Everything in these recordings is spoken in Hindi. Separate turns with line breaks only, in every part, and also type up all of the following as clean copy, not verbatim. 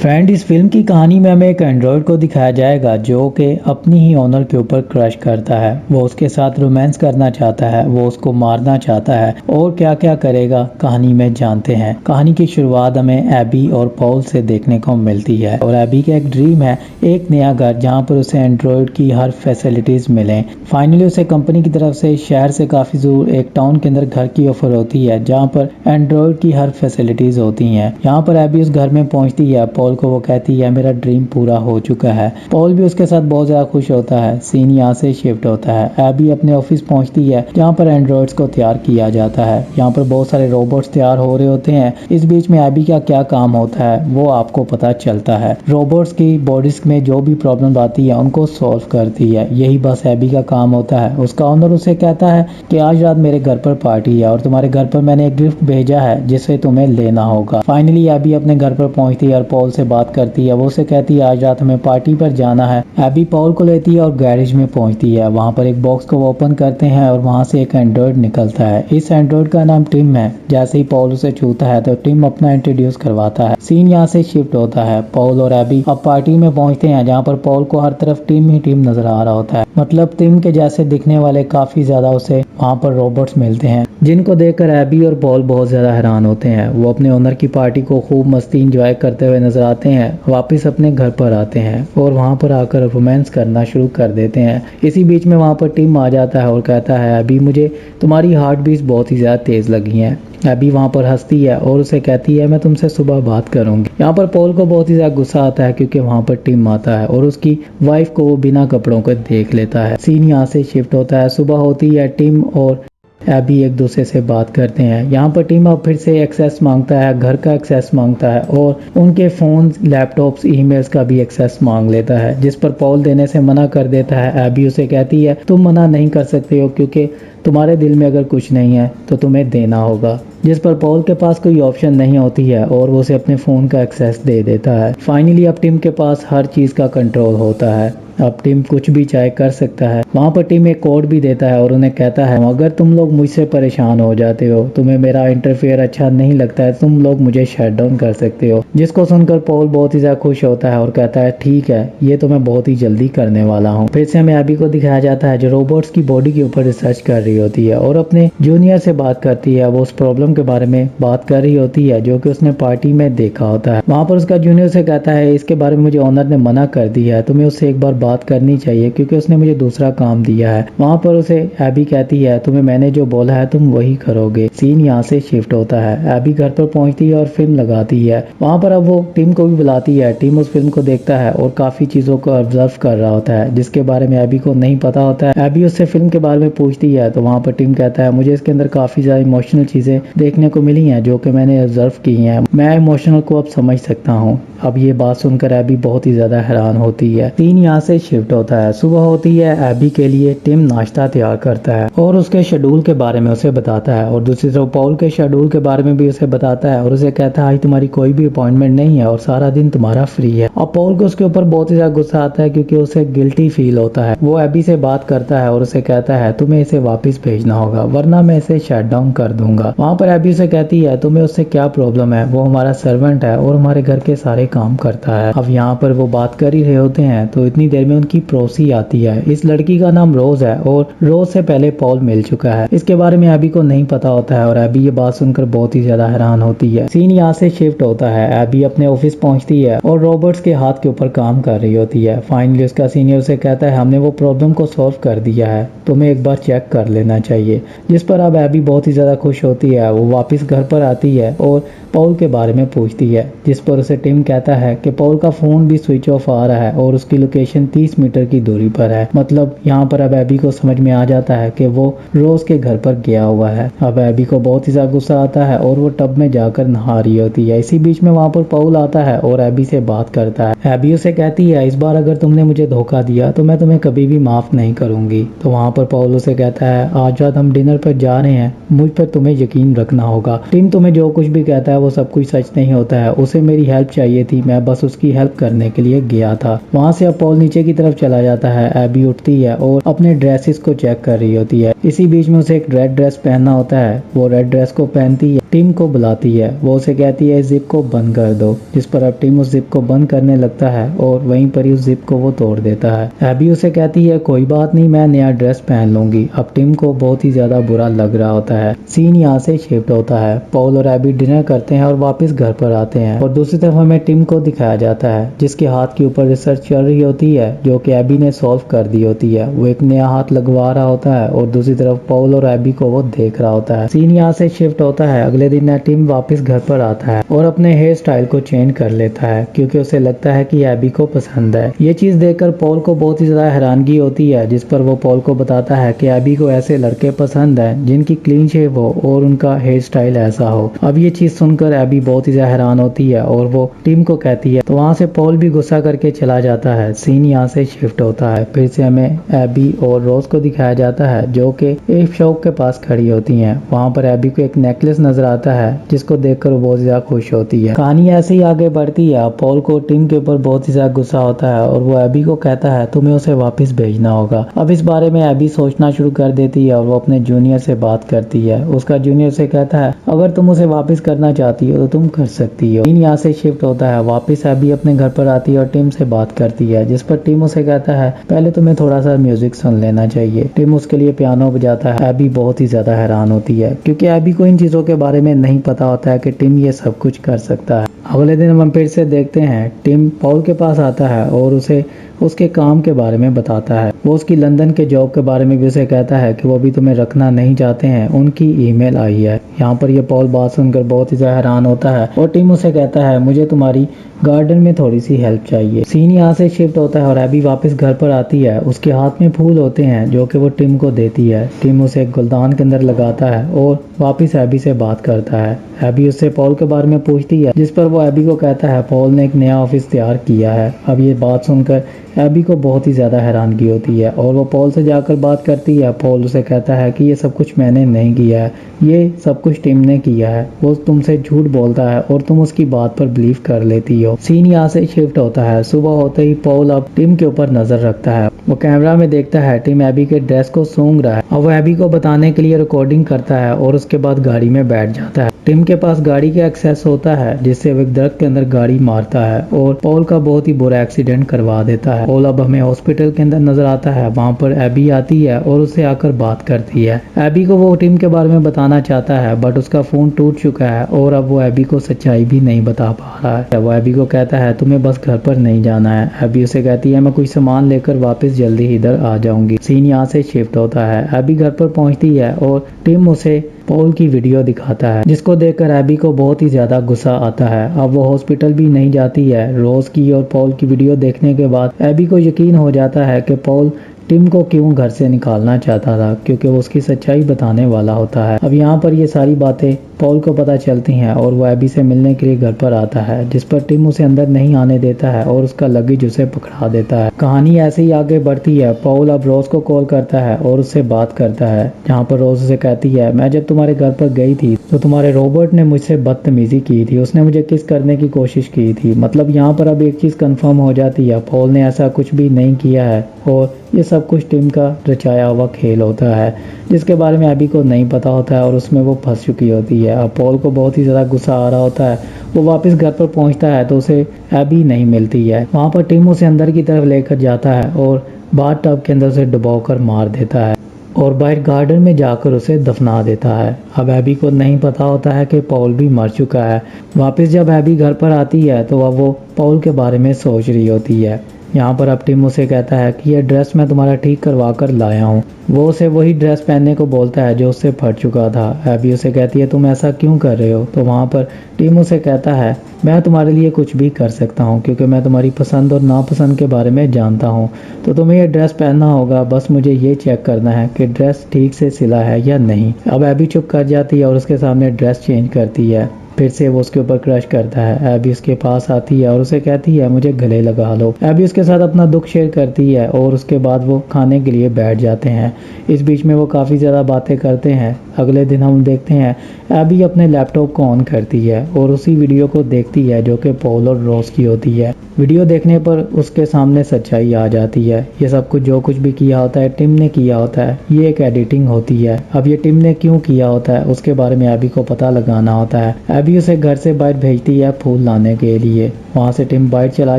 फ्रेंड, इस फिल्म की कहानी में हमें एक एंड्रॉयड को दिखाया जाएगा जो कि अपनी ही ऑनर के ऊपर क्रश करता है। वो उसके साथ रोमांस करना चाहता है, वो उसको मारना चाहता है और क्या क्या करेगा कहानी में जानते हैं। कहानी की शुरुआत हमें एबी और पॉल से देखने को मिलती है और एबी का एक ड्रीम है एक नया घर जहाँ पर उसे एंड्रॉयड की हर फैसिलिटीज मिले। फाइनली उसे कंपनी की तरफ से शहर से काफी दूर एक टाउन के अंदर घर की ऑफर होती है जहाँ पर एंड्रॉयड की हर फैसिलिटीज होती हैं। यहाँ पर एबी उस घर में पहुंचती है। पॉल को वो कहती है मेरा ड्रीम पूरा हो चुका है। पॉल भी उसके साथ बहुत ज्यादा खुश होता है। सीन यहाँ से शिफ्ट होता है। एबी अपने ऑफिस पहुंचती है जहाँ पर एंड्रॉइड्स को तैयार किया जाता है। यहाँ पर बहुत सारे रोबोट्स तैयार हो रहे होते हैं। इस बीच में एबी का क्या काम होता है वो आपको पता चलता है। रोबोट्स की बॉडीज में जो भी प्रॉब्लम आती है उनको सॉल्व करती है। यही बस एबी का काम होता है। उसका ओनर उसे कहता है कि आज रात मेरे घर पर पार्टी है और तुम्हारे घर पर मैंने एक गिफ्ट भेजा है जिसे तुम्हें लेना होगा। फाइनली एबी अपने घर पर पहुंचती है और पॉल से बात करती है। वो उसे कहती है आज रात हमें पार्टी पर जाना है। एबी पॉल को लेती है और गैरेज में पहुंचती है। वहां पर एक बॉक्स को ओपन करते हैं और वहां से एक एंड्रॉइड निकलता है। इस एंड्रॉइड का नाम टिम है। जैसे ही पॉल उसे छूता है तो टिम अपना इंट्रोड्यूस करवाता है। सीन यहाँ से शिफ्ट होता है। पॉल और एबी अब पार्टी में पहुंचते हैं जहाँ पर पॉल को हर तरफ टिम ही टिम नजर आ रहा होता है। मतलब टिम के जैसे दिखने वाले काफी ज्यादा उसे वहाँ पर रोबोट्स मिलते हैं जिनको देखकर एबी और पॉल बहुत ज्यादा हैरान होते हैं। वो अपने ओनर की पार्टी को खूब मस्ती इंजॉय करते हुए नजर आते हैं। वापस अपने घर पर आते हैं और वहाँ पर आकर रोमांस करना शुरू कर देते हैं। इसी बीच में वहाँ पर टिम आ जाता है और कहता है एबी मुझे तुम्हारी हार्ट बीट्स बहुत ही ज्यादा तेज लगी हैं। एबी वहाँ पर हंसती है और उसे कहती है मैं तुमसे सुबह बात करूंगी। यहाँ पर पॉल को बहुत ही ज्यादा गुस्सा आता है क्योंकि वहाँ पर टिम आता है और उसकी वाइफ को वो बिना कपड़ों को देख लेता है। सीन यहाँ से शिफ्ट होता है। सुबह होती है। टिम और एबी एक दूसरे से बात करते हैं। यहाँ पर टिम अब फिर से एक्सेस मांगता है, घर का एक्सेस मांगता है और उनके फोन, लैपटॉप्स, ईमेल्स का भी एक्सेस मांग लेता है जिस पर पॉल देने से मना कर देता है। एबी उसे कहती है तुम मना नहीं कर सकते हो क्योंकि तुम्हारे दिल में अगर कुछ नहीं है तो तुम्हें देना होगा, जिस पर पॉल के पास कोई ऑप्शन नहीं होती है और वो उसे अपने फ़ोन का एक्सेस दे देता है। फाइनली अब टिम के पास हर चीज़ का कंट्रोल होता है। अब टिम कुछ भी चाहे कर सकता है। वहाँ पर टिम एक कोड भी देता है और उन्हें कहता है अगर तुम लोग मुझसे परेशान हो जाते हो, तुम्हें मेरा इंटरफेयर अच्छा नहीं लगता है, तुम लोग मुझे शट डाउन कर सकते हो। जिसको सुनकर पॉल बहुत ही ज़्यादा खुश होता है और कहता है ठीक है, ये तो मैं बहुत ही जल्दी करने वाला हूँ। फिर से हमें एबी को दिखाया जाता है जो रोबोट्स की बॉडी के ऊपर रिसर्च कर रही होती है और अपने जूनियर से बात करती है। वो उस प्रॉब्लम के बारे में बात कर रही होती है जो कि उसने पार्टी में देखा होता है। वहाँ पर उसका जूनियर से कहता है इसके बारे में मुझे ओनर ने मना कर दिया है, तुम्हें उससे एक बार बात करनी चाहिए क्योंकि उसने मुझे दूसरा काम दिया है। वहाँ पर उसे एबी कहती है तुम्हें मैंने जो बोला है तुम वही करोगे। सीन यहाँ से शिफ्ट होता है। एबी घर पर पहुंचती है और फिल्म लगाती है। वहाँ पर अब वो टिम को भी बुलाती है। टिम उस फिल्म को देखता है और काफी चीजों को ऑब्जर्व कर रहा होता है जिसके बारे में एबी को नहीं पता होता है। एबी उससे फिल्म के बारे में पूछती है तो वहाँ पर टिम कहता है मुझे इसके अंदर काफी ज्यादा इमोशनल चीजें देखने को मिली हैं जो कि मैंने ऑब्जर्व की हैं। मैं इमोशनल को अब समझ सकता हूँ। अब ये बात सुनकर एबी बहुत ही ज्यादा हैरान होती है। सीन यहाँ से शिफ्ट होता है। सुबह होती है। एबी के लिए टिम नाश्ता तैयार करता है और उसके शेड्यूल के बारे में उसे बताता है और दूसरी तरफ पॉल के शेड्यूल के बारे में भी उसे बताता है और उसे कहता है आज तुम्हारी कोई भी अपॉइंटमेंट नहीं है और सारा दिन तुम्हारा फ्री है। अब पॉल को उसके ऊपर बहुत ही ज्यादा गुस्सा आता है क्योंकि उसे गिल्टी फील होता है। वो एबी से बात करता है और उसे कहता है तुम्हें इसे वापस भेजना होगा वरना मैं इसे शट डाउन कर दूंगा। वहाँ पर एबी उसे कहती है तुम्हें उससे क्या प्रॉब्लम है, वो हमारा सर्वेंट है और हमारे घर के सारे काम करता है। अब यहाँ पर वो बात कर ही रहे होते हैं तो इतनी देर में उनकी पड़ोसी आती है। इस लड़की का नाम रोज है और रोज से पहले पॉल मिल चुका है। इसके बारे में एबी को नहीं पता होता है और एबी ये बात सुनकर बहुत ही ज्यादा हैरान होती है। सीन यहाँ से शिफ्ट होता है। एबी अपने ऑफिस पहुंचती है और रॉबर्ट्स के हाथ के ऊपर काम कर रही होती है। फाइनली उसका सीनियर उसे कहता है हमने वो प्रॉब्लम को सॉल्व कर दिया है, तुम्हें एक बार चेक कर लेना चाहिए। जिस पर अब एबी बहुत ही ज्यादा खुश होती है। वो वापस घर पर आती है और पॉल के बारे में पूछती है जिस पर उसे टिम कहता है कि पॉल का फोन भी स्विच ऑफ आ रहा है और उसकी लोकेशन 30 मीटर की दूरी पर है। मतलब यहाँ पर अब एबी को समझ में आ जाता है कि वो रोज के घर पर गया हुआ है। अब एबी को बहुत ही ज्यादा गुस्सा आता है और वो टब में जाकर नहा रही होती है। इसी बीच में वहाँ पर पॉल आता है और एबी से बात करता है। एबी उसे कहती है इस बार अगर तुमने मुझे धोखा दिया तो मैं तुम्हें कभी भी माफ नहीं करूंगी। तो वहाँ पर पॉल उसे कहता है आज रात हम डिनर पर जा रहे हैं, मुझ पर तुम्हें यकीन रखना होगा। टिम तुम्हें जो कुछ भी कहता है वो सब कुछ सच नहीं होता है। उसे मेरी हेल्प चाहिए थी, मैं बस उसकी हेल्प करने के लिए गया था। वहाँ से अब पॉल नीचे नीचे की तरफ चला जाता है। एबी उठती है और अपने ड्रेसेस को चेक कर रही होती है। इसी बीच में उसे एक रेड ड्रेस पहनना होता है। वो रेड ड्रेस को पहनती है, टिम को बुलाती है। वो उसे कहती है जिप को बंद कर दो, जिस पर अब टिम उस जिप को बंद करने लगता है और वहीं पर ही उस जिप को वो तोड़ देता है। एबी उसे कहती है कोई बात नहीं, मैं नया ड्रेस पहन लूंगी। अब टिम को बहुत ही ज्यादा बुरा लग रहा होता है। सीन यहाँ से शिफ्ट होता है। पॉल और एबी डिनर करते हैं और वापस घर पर आते हैं और दूसरी तरफ हमें टिम को दिखाया जाता है जिसके हाथ के ऊपर रिसर्च चल रही होती है जो कि एबी ने सॉल्व कर दी होती है। वो एक नया हाथ लगवा रहा होता है और दूसरी तरफ पॉल और एबी को वो देख रहा होता है। सीन यहाँ से शिफ्ट होता है। अगले दिन टिम वापस घर पर आता है और अपने हेयर स्टाइल को चेंज कर लेता है क्योंकि उसे लगता है कि एबी को पसंद है। ये चीज देखकर पॉल को बहुत ही ज्यादा हैरानगी होती है, जिस पर वो पॉल को बताता है कि एबी को ऐसे लड़के पसंद है जिनकी क्लीन शेव हो और उनका हेयर स्टाइल ऐसा हो। अब ये चीज सुनकर एबी बहुत ही ज्यादा हैरान होती है और वो टिम को कहती है, तो वहाँ से पॉल भी गुस्सा करके चला जाता है। सीन यहाँ से शिफ्ट होता है। फिर से हमें एबी और रोज को दिखाया जाता है जो कि एक शॉप के पास खड़ी होती हैं। वहाँ पर एबी को एक नेकलेस नजर आता है जिसको देखकर वो बहुत ज्यादा खुश होती है। कहानी ऐसे ही आगे बढ़ती है। पॉल को टिम के ऊपर बहुत ही ज्यादा गुस्सा होता है और वो एबी को कहता है तुम्हें उसे वापस भेजना होगा। अब इस बारे में एबी सोचना शुरू कर देती है और वो अपने जूनियर से बात करती है। उसका जूनियर से कहता है अगर तुम उसे वापस करना चाहती हो तो तुम कर सकती हो। टीम यहाँ से शिफ्ट होता है। वापस एबी अपने घर पर आती है और टिम से बात करती है, जिस पर टिम उसे कहता है पहले तुम्हें थोड़ा सा म्यूजिक सुन लेना चाहिए। टिम उसके लिए पियानो बजाता है। एबी बहुत ही ज्यादा हैरान होती है क्योंकि एबी को इन चीजों के बारे में नहीं पता होता है कि टिम ये सब कुछ कर सकता है। अगले दिन हम फिर से देखते हैं टिम पॉल के पास आता है और उसे उसके काम के बारे में बताता है। वो उसकी लंदन के जॉब के बारे में भी उसे कहता है कि वो भी तुम्हें रखना नहीं चाहते हैं, उनकी ईमेल आई है। यहाँ पर ये पॉल बात सुनकर बहुत ही ज्यादा हैरान होता है और टिम उसे कहता है मुझे तुम्हारी गार्डन में थोड़ी सी हेल्प चाहिए। सीन यहाँ से शिफ्ट होता है और एबी वापस घर पर आती है। उसके हाथ में फूल होते हैं जो कि वो टिम को देती है। टिम उसे एक गुलदान के अंदर लगाता है और वापस एबी से बात करता है। एबी उससे पॉल के बारे में पूछती है, जिस पर वो एबी को कहता है पॉल ने एक नया ऑफिस तैयार किया है। अब ये बात सुनकर एबी को बहुत ही ज्यादा हैरानगी होती है और वो पॉल से जाकर बात करती है। पॉल उसे कहता है कि ये सब कुछ मैंने नहीं किया है, ये सब कुछ टिम ने किया है। वो तुमसे झूठ बोलता है और तुम उसकी बात पर बिलीव कर लेती हो। सीन यहाँ से शिफ्ट होता है। सुबह होते ही पॉल अब टिम के ऊपर नजर रखता है। वो कैमरा में देखता है टिम एबी के ड्रेस को सूंघ रहा है। अब वो एबी को बताने के लिए रिकॉर्डिंग करता है और उसके बाद गाड़ी में बैठ जाता है। टिम के पास गाड़ी का एक्सेस होता है जिससे वो एक दरख्त के अंदर गाड़ी मारता है और पॉल का बहुत ही बुरा एक्सीडेंट करवा देता है। पॉल अब हमें हॉस्पिटल के अंदर नजर आता है। वहाँ पर एबी आती है और उससे आकर बात करती है। एबी को वो टिम के बारे में बताना चाहता है बट उसका फोन टूट चुका है और अब वो एबी को सच्चाई भी नहीं बता पा रहा है। वो एबी को कहता है तुम्हें बस घर पर नहीं जाना है। एबी उसे कहती है मैं कुछ सामान लेकर वापस जल्दी ही इधर आ जाऊंगी। सीन यहाँ से शिफ्ट होता है। एबी घर पर पहुंचती है और टिम उसे पॉल की वीडियो दिखाता है, जिसको देखकर एबी को बहुत ही ज्यादा गुस्सा आता है। अब वो हॉस्पिटल भी नहीं जाती है। रोज की और पॉल की वीडियो देखने के बाद एबी को यकीन हो जाता है कि पॉल टिम को क्यों घर से निकालना चाहता था, क्योंकि वो उसकी सच्चाई बताने वाला होता है। अब यहाँ पर ये सारी बातें पॉल को पता चलती हैं और वो एबी से मिलने के लिए घर पर आता है, जिस पर टिम उसे अंदर नहीं आने देता है और उसका लगेज उसे पकड़ा देता है। कहानी ऐसे ही आगे बढ़ती है। पॉल अब रोज को कॉल करता है और उससे बात करता है, जहाँ पर रोज उसे कहती है मैं जब तुम्हारे घर पर गई थी तो तुम्हारे रॉबर्ट ने मुझसे बदतमीजी की थी, उसने मुझे किस करने की कोशिश की थी। मतलब यहाँ पर अब एक चीज कंफर्म हो जाती है, पॉल ने ऐसा कुछ भी नहीं किया है और ये सब कुछ टिम का रचाया हुआ खेल होता है, जिसके बारे में एबी को नहीं पता होता है और उसमें वो फंस चुकी होती है। अब पॉल को बहुत ही ज़्यादा गुस्सा आ रहा होता है। वो वापस घर पर पहुंचता है तो उसे एबी नहीं मिलती है। वहाँ पर टिम उसे अंदर की तरफ लेकर जाता है और बाथ टब के अंदर उसे डुबोकर मार देता है और बाहर गार्डन में जाकर उसे दफना देता है। अब एबी को नहीं पता होता है कि पॉल भी मर चुका है। वापस जब एबी घर पर आती है तो वो पॉल के बारे में सोच रही होती है। यहाँ पर अब टिम उसे कहता है कि यह ड्रेस मैं तुम्हारा ठीक करवा कर लाया हूँ। वो उसे वही ड्रेस पहनने को बोलता है जो उससे फट चुका था। एबी उसे कहती है तुम ऐसा क्यों कर रहे हो। तो वहाँ पर टिम उसे कहता है मैं तुम्हारे लिए कुछ भी कर सकता हूँ क्योंकि मैं तुम्हारी पसंद और नापसंद के बारे में जानता हूँ। तो तुम्हें ये ड्रेस पहनना होगा, बस मुझे ये चेक करना है कि ड्रेस ठीक से सिला है या नहीं। अब एबी चुप कर जाती है और उसके सामने ड्रेस चेंज करती है। फिर से वो उसके ऊपर क्रश करता है। एबी उसके पास आती है और उसे कहती है मुझे गले लगा लो। एबी उसके साथ अपना दुख शेयर करती है और उसके बाद वो खाने के लिए बैठ जाते हैं। इस बीच में वो काफ़ी ज़्यादा बातें करते हैं। अगले दिन हम देखते हैं एबी अपने लैपटॉप को ऑन करती है और उसी वीडियो को देखती है जो कि पॉल और रोज की होती है। वीडियो देखने पर उसके सामने सच्चाई आ जाती है। ये सब कुछ जो कुछ भी किया होता है टिम ने किया होता है, ये एक एडिटिंग होती है। अब ये टिम ने क्यों किया होता है उसके बारे में एबी को पता लगाना होता है। एबी उसे घर से बाहर भेजती है फूल लाने के लिए। वहाँ से टिम बाहर चला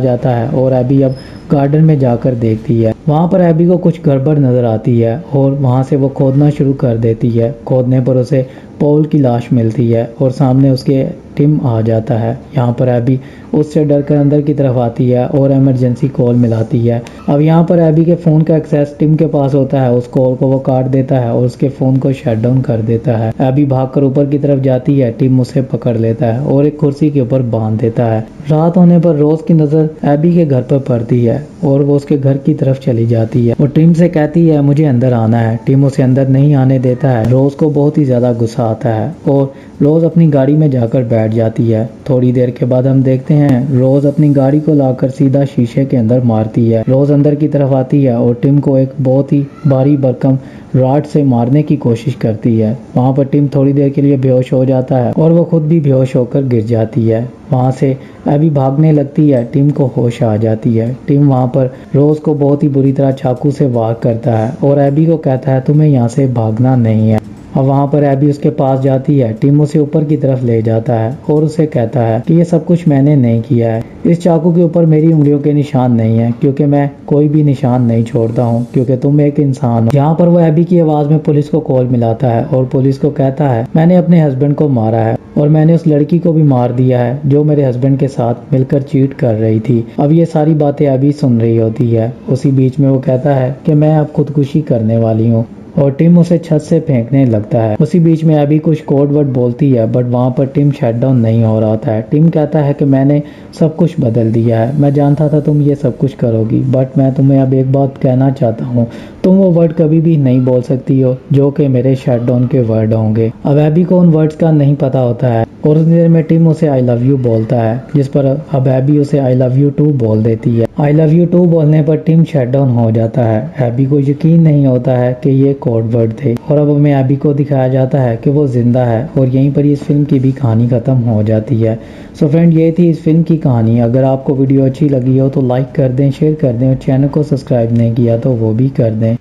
जाता है और एबी अब गार्डन में जाकर देखती है। वहाँ पर एबी को कुछ गड़बड़ नजर आती है और वहाँ से वो खोदना शुरू कर देती है। खोदने पर उसे पॉल की लाश मिलती है और सामने उसके टिम आ जाता है। यहाँ पर एबी उससे डर कर अंदर की तरफ आती है और इमरजेंसी कॉल मिलाती है। अब यहाँ पर एबी के फ़ोन का एक्सेस टिम के पास होता है। उस कॉल को वो काट देता है और उसके फ़ोन को शट डाउन कर देता है। एबी भागकर ऊपर की तरफ जाती है। टिम उसे पकड़ लेता है और एक कुर्सी के ऊपर बांध देता है। रात होने पर रोज की नज़र एबी के घर पर पड़ती है और वो उसके घर की तरफ चली जाती है। वो टिम से कहती है मुझे अंदर आना है। टिम उसे अंदर नहीं आने देता है। रोज को बहुत ही ज़्यादा गुस्सा आता है और रोज अपनी गाड़ी में जाकर बैठ जाती है। थोड़ी देर के बाद हम देखते हैं रोज अपनी गाड़ी को लाकर सीधा शीशे के अंदर मारती है। रोज अंदर की तरफ आती है और टिम को एक बहुत ही भारी भरकम रॉड से मारने की कोशिश करती है। वहाँ पर टिम थोड़ी देर के लिए बेहोश हो जाता है और वो खुद भी बेहोश होकर गिर जाती है। वहाँ से एबी भागने लगती है। टिम को होश आ जाती है। टिम वहाँ पर रोज को बहुत ही बुरी तरह चाकू से वार करता है और एबी को कहता है तुम्हें यहाँ से भागना नहीं है। अब वहाँ पर एबी उसके पास जाती है। टिम उसे ऊपर की तरफ ले जाता है और उसे कहता है कि ये सब कुछ मैंने नहीं किया है। इस चाकू के ऊपर मेरी उंगलियों के निशान नहीं है क्योंकि मैं कोई भी निशान नहीं छोड़ता हूँ क्योंकि तुम एक इंसान हो। यहाँ पर वो एबी की आवाज़ में पुलिस को कॉल मिलाता है और पुलिस को कहता है मैंने अपने हस्बैंड को मारा है और मैंने उस लड़की को भी मार दिया है जो मेरे हस्बैंड के साथ मिलकर चीट कर रही थी। अब ये सारी बातें एबी सुन रही होती है। उसी बीच में वो कहता है कि मैं अब खुदकुशी करने वाली हूँ और टिम उसे छत से फेंकने लगता है। उसी बीच में एबी कुछ कोड वर्ड बोलती है बट वहाँ पर टिम शट डाउन नहीं हो रहा था। टिम कहता है कि मैंने सब कुछ बदल दिया है। मैं जानता था तुम ये सब कुछ करोगी बट मैं तुम्हें अब एक बात कहना चाहता हूँ। तुम वो वर्ड कभी भी नहीं बोल सकती हो जो कि मेरे शट डाउन के वर्ड होंगे। अब एबी को उन वर्ड्स का नहीं पता होता है और उस देर में टिम उसे आई लव यू बोलता है जिस पर अब एबी उसे आई लव यू टू बोल देती है। आई लव यू टू बोलने पर टिम शट डाउन हो जाता है। एबी को यकीन नहीं होता है कि ये कोड वर्ड थे और अब हमें एबी को दिखाया जाता है कि वो जिंदा है और यहीं पर इस फिल्म की भी कहानी खत्म हो जाती है। सो फ्रेंड ये थी इस फिल्म की कहानी। अगर आपको वीडियो अच्छी लगी हो तो लाइक कर दें, शेयर कर दें और चैनल को सब्सक्राइब नहीं किया तो वो भी कर दें।